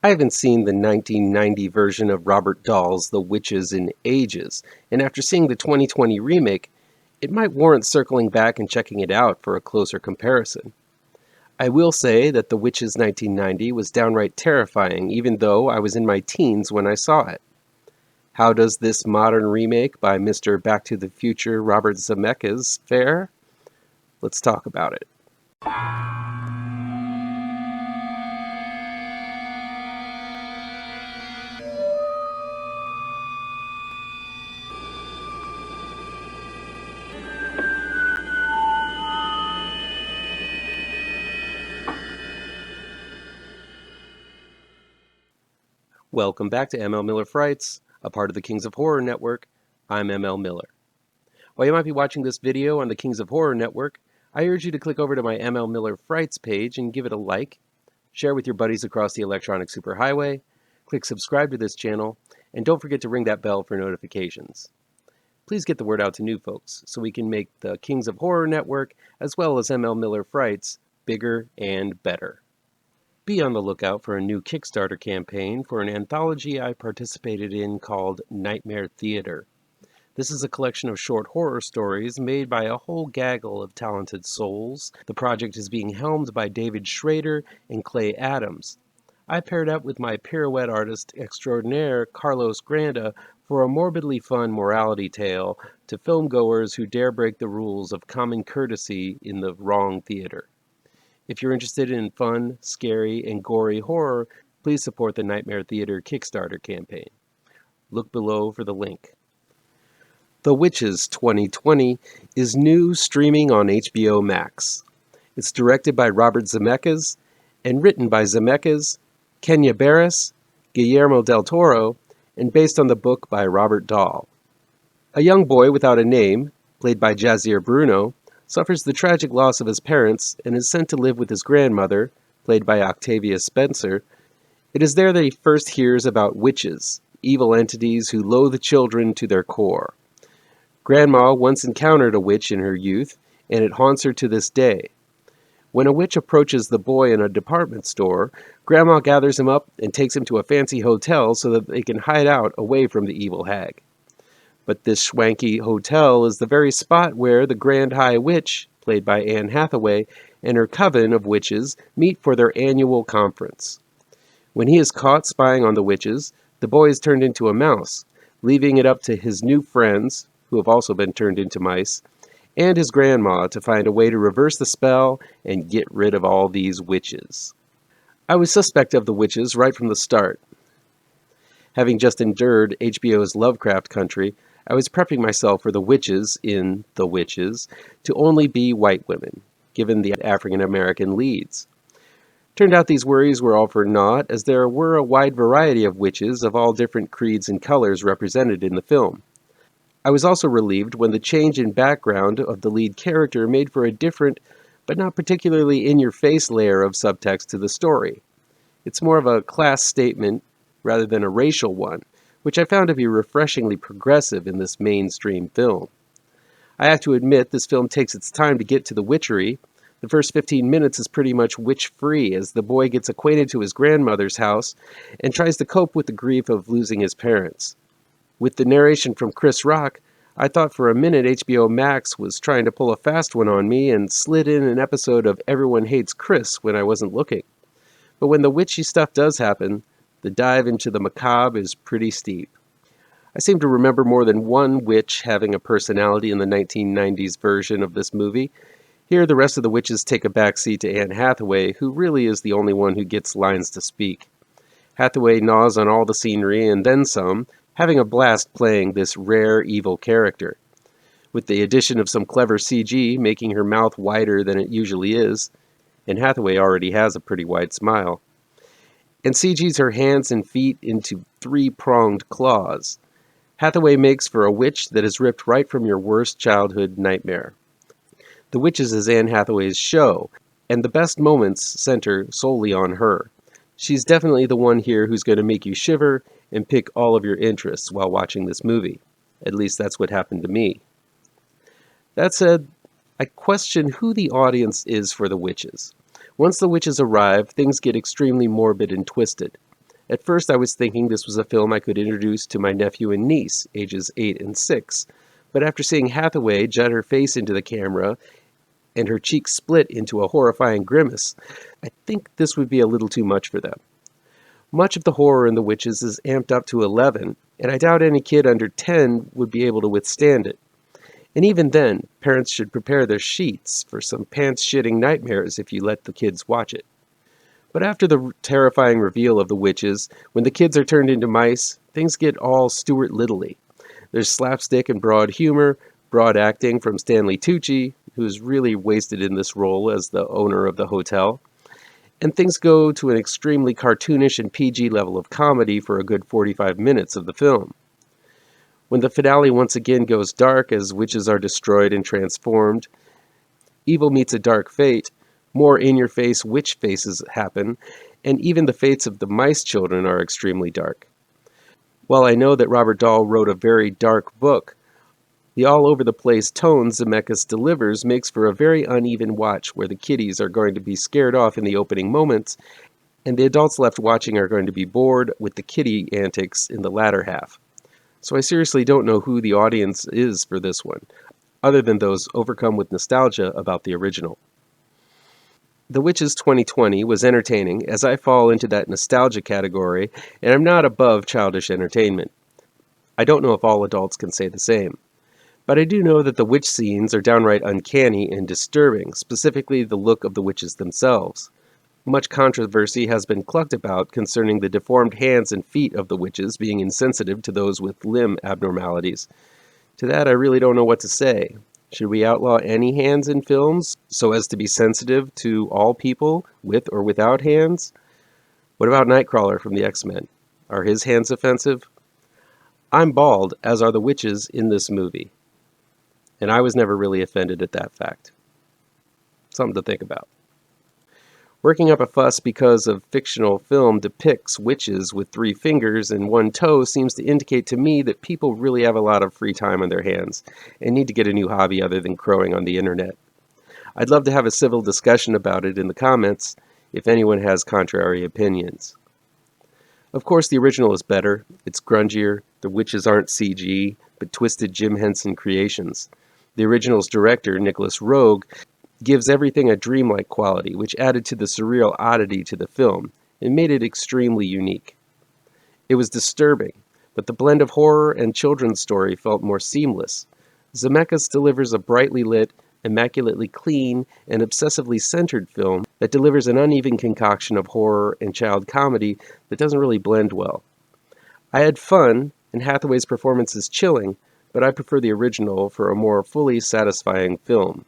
I haven't seen the 1990 version of Robert Dahl's The Witches in ages, and after seeing the 2020 remake, it might warrant circling back and checking it out for a closer comparison. I will say that The Witches 1990 was downright terrifying, even though I was in my teens when I saw it. How does this modern remake by Mr. Back to the Future Robert Zemeckis fare? Let's talk about it. Welcome back to ML Miller Frights, a part of the Kings of Horror Network. I'm ML Miller. While you might be watching this video on the Kings of Horror Network, I urge you to click over to my ML Miller Frights page and give it a like, share with your buddies across the electronic superhighway, click subscribe to this channel, and don't forget to ring that bell for notifications. Please get the word out to new folks so we can make the Kings of Horror Network, as well as ML Miller Frights, bigger and better. Be on the lookout for a new Kickstarter campaign for an anthology I participated in called Nightmare Theater. This is a collection of short horror stories made by a whole gaggle of talented souls. The project is being helmed by David Schrader and Clay Adams. I paired up with my pirouette artist extraordinaire Carlos Granda for a morbidly fun morality tale to filmgoers who dare break the rules of common courtesy in the wrong theater. If you're interested in fun, scary, and gory horror, please support the Nightmare Theater Kickstarter campaign. Look below for the link. The Witches 2020 is new, streaming on HBO Max. It's directed by Robert Zemeckis and written by Zemeckis, Kenya Barris, Guillermo del Toro, and based on the book by Robert Dahl. A young boy without a name, played by Jazier Bruno, suffers the tragic loss of his parents and is sent to live with his grandmother, played by Octavia Spencer. It is there that he first hears about witches, evil entities who loathe children to their core. Grandma once encountered a witch in her youth, and it haunts her to this day. When a witch approaches the boy in a department store, Grandma gathers him up and takes him to a fancy hotel so that they can hide out away from the evil hag. But this swanky hotel is the very spot where the Grand High Witch, played by Anne Hathaway, and her coven of witches meet for their annual conference. When he is caught spying on the witches, the boy is turned into a mouse, leaving it up to his new friends, who have also been turned into mice, and his grandma to find a way to reverse the spell and get rid of all these witches. I was suspect of the witches right from the start. Having just endured HBO's Lovecraft Country, I was prepping myself for the witches in The Witches to only be white women, given the African American leads. Turned out these worries were all for naught, as there were a wide variety of witches of all different creeds and colors represented in the film. I was also relieved when the change in background of the lead character made for a different, but not particularly in-your-face layer of subtext to the story. It's more of a class statement rather than a racial one, which I found to be refreshingly progressive in this mainstream film. I have to admit this film takes its time to get to the witchery. The first 15 minutes is pretty much witch-free as the boy gets acquainted to his grandmother's house and tries to cope with the grief of losing his parents. With the narration from Chris Rock, I thought for a minute HBO Max was trying to pull a fast one on me and slid in an episode of Everyone Hates Chris when I wasn't looking. But when the witchy stuff does happen, the dive into the macabre is pretty steep. I seem to remember more than one witch having a personality in the 1990s version of this movie. Here, the rest of the witches take a backseat to Anne Hathaway, who really is the only one who gets lines to speak. Hathaway gnaws on all the scenery and then some, having a blast playing this rare evil character. With the addition of some clever CG making her mouth wider than it usually is, and Hathaway already has a pretty wide smile, and CGs her hands and feet into three-pronged claws. Hathaway makes for a witch that is ripped right from your worst childhood nightmare. The Witches is Anne Hathaway's show, and the best moments center solely on her. She's definitely the one here who's going to make you shiver and pick all of your interests while watching this movie. At least that's what happened to me. That said, I question who the audience is for the witches. Once the witches arrive, things get extremely morbid and twisted. At first I was thinking this was a film I could introduce to my nephew and niece, ages 8 and 6. But after seeing Hathaway jut her face into the camera and her cheeks split into a horrifying grimace, I think this would be a little too much for them. Much of the horror in The Witches is amped up to 11, and I doubt any kid under 10 would be able to withstand it. And even then, parents should prepare their sheets for some pants-shitting nightmares if you let the kids watch it. But after the terrifying reveal of the witches, when the kids are turned into mice, things get all Stuart Little-y. There's slapstick and broad humor, broad acting from Stanley Tucci, who's really wasted in this role as the owner of the hotel, and things go to an extremely cartoonish and PG level of comedy for a good 45 minutes of the film. When the finale once again goes dark as witches are destroyed and transformed, evil meets a dark fate, more in-your-face witch faces happen, and even the fates of the mice children are extremely dark. While I know that Robert Dahl wrote a very dark book, the all-over-the-place tone Zemeckis delivers makes for a very uneven watch where the kiddies are going to be scared off in the opening moments, and the adults left watching are going to be bored with the kiddie antics in the latter half. So I seriously don't know who the audience is for this one, other than those overcome with nostalgia about the original. The Witches 2020 was entertaining, as I fall into that nostalgia category, and I'm not above childish entertainment. I don't know if all adults can say the same. But I do know that the witch scenes are downright uncanny and disturbing, specifically the look of the witches themselves. Much controversy has been clucked about concerning the deformed hands and feet of the witches being insensitive to those with limb abnormalities. To that, I really don't know what to say. Should we outlaw any hands in films so as to be sensitive to all people with or without hands? What about Nightcrawler from the X-Men? Are his hands offensive? I'm bald, as are the witches in this movie. And I was never really offended at that fact. Something to think about. Working up a fuss because a fictional film depicts witches with 3 fingers and 1 toe seems to indicate to me that people really have a lot of free time on their hands and need to get a new hobby other than crowing on the internet. I'd love to have a civil discussion about it in the comments if anyone has contrary opinions. Of course, the original is better. It's grungier. The witches aren't CG, but twisted Jim Henson creations. The original's director, Nicholas Roeg, gives everything a dreamlike quality, which added to the surreal oddity to the film and made it extremely unique. It was disturbing, but the blend of horror and children's story felt more seamless. Zemeckis delivers a brightly lit, immaculately clean, and obsessively centered film that delivers an uneven concoction of horror and child comedy that doesn't really blend well. I had fun, and Hathaway's performance is chilling, but I prefer the original for a more fully satisfying film.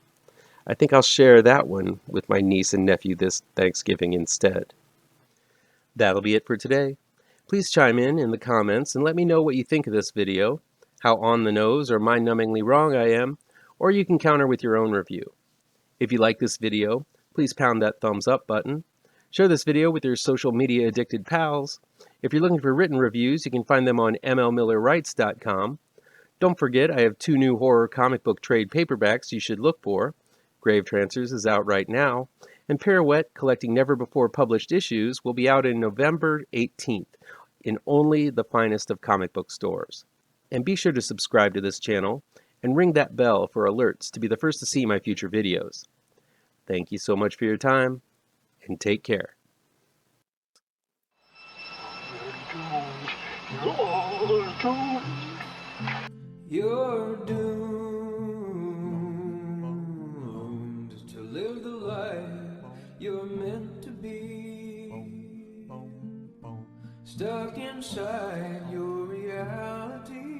I think I'll share that one with my niece and nephew this Thanksgiving instead. That'll be it for today. Please chime in the comments and let me know what you think of this video, how on the nose or mind-numbingly wrong I am, or you can counter with your own review. If you like this video, please pound that thumbs up button. Share this video with your social media addicted pals. If you're looking for written reviews, you can find them on mlmillerwrites.com. Don't forget, I have 2 new horror comic book trade paperbacks you should look for. Grave Trancers is out right now, and Pirouette, collecting never-before-published issues, will be out in November 18th in only the finest of comic book stores. And be sure to subscribe to this channel and ring that bell for alerts to be the first to see my future videos. Thank you so much for your time, and take care. You're doomed to live the life you're meant to be, stuck inside your reality.